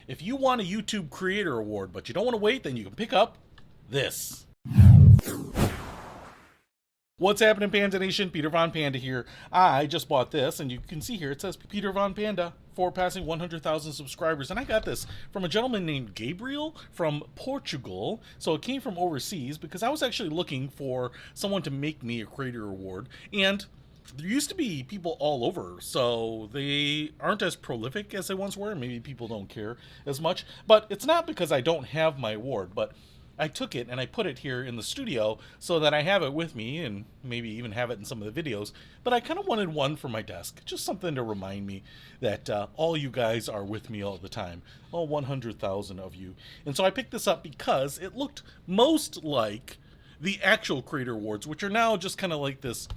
If you want a YouTube Creator Award, but you don't want to wait, then you can pick up this. What's happening, Panda Nation? Peter Von Panda here. I just bought this, and you can see here it says Peter Von Panda for passing 100,000 subscribers. And I got this from a gentleman named Gabriel from Portugal. So it came from overseas because I was actually looking for someone to make me a Creator Award. And there used to be people all over, so they aren't as prolific as they once were. Maybe people don't care as much. But it's not because I don't have my award, but I took it and I put it here in the studio so that I have it with me and maybe even have it in some of the videos. But I kind of wanted one for my desk, just something to remind me that all you guys are with me all the time, all 100,000 of you. And so I picked this up because it looked most like the actual Creator Awards, which are now just kind of like this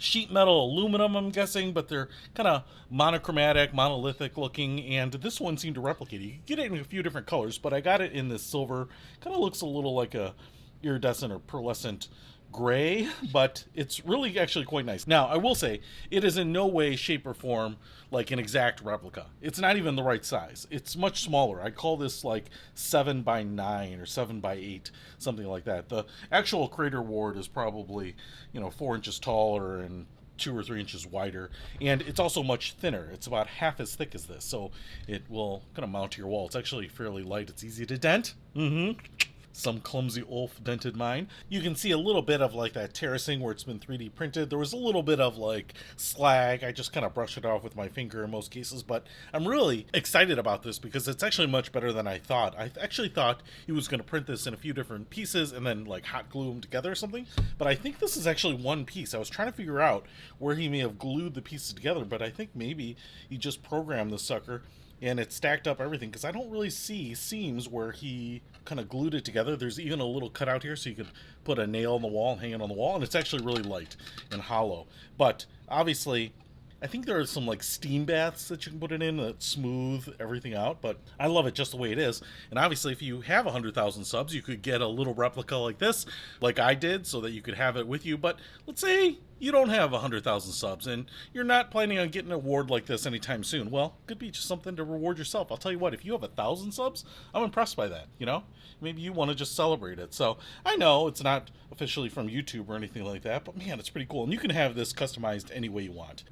sheet metal aluminum, I'm guessing, but they're kind of monochromatic, monolithic looking, and this one seemed to replicate it. You can get it in a few different colors, but I got it in this silver. Kind of looks a little like a iridescent or pearlescent gray, but it's really actually quite nice. Now, I will say, it is in no way, shape, or form like an exact replica. It's not even the right size. It's much smaller. I call this like 7 by 9 or 7 by 8, something like that. The actual Creator Award is probably, 4 inches taller and 2 or 3 inches wider, and it's also much thinner. It's about half as thick as this, so it will kind of mount to your wall. It's actually fairly light. It's easy to dent. Some clumsy Ulf dented mine. You can see a little bit of like that terracing where it's been 3D printed. There was a little bit of like slag. I just kind of brushed it off with my finger in most cases, but I'm really excited about this because it's actually much better than I thought. I actually thought he was going to print this in a few different pieces and then like hot glue them together or something, but I think this is actually one piece. I was trying to figure out where he may have glued the pieces together, but I think maybe he just programmed the sucker and it stacked up everything, because I don't really see seams where he kind of glued it together. There's even a little cutout here so you could put a nail in the wall and hang it on the wall, and it's actually really light and hollow. But obviously, I think there are some like steam baths that you can put it in that smooth everything out, but I love it just the way it is. And obviously, if you have 100,000 subs, you could get a little replica like this, like I did, so that you could have it with you. But let's say you don't have 100,000 subs and you're not planning on getting an award like this anytime soon. Well, it could be just something to reward yourself. I'll tell you what, if you have 1,000 subs, I'm impressed by that, Maybe you want to just celebrate it. So I know it's not officially from YouTube or anything like that, but man, it's pretty cool. And you can have this customized any way you want.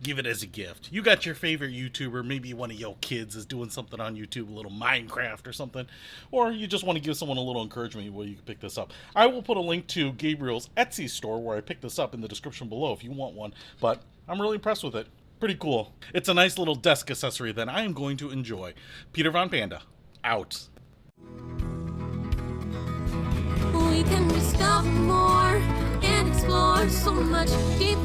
Give it as a gift. You got your favorite YouTuber, maybe one of your kids is doing something on YouTube, a little Minecraft or something, or you just want to give someone a little encouragement, well, you can pick this up. I will put a link to Gabriel's Etsy store where I picked this up in the description below if you want one, but I'm really impressed with it. Pretty cool. It's a nice little desk accessory that I am going to enjoy. Peter Von Panda, out. We can discover more and explore so much deeper.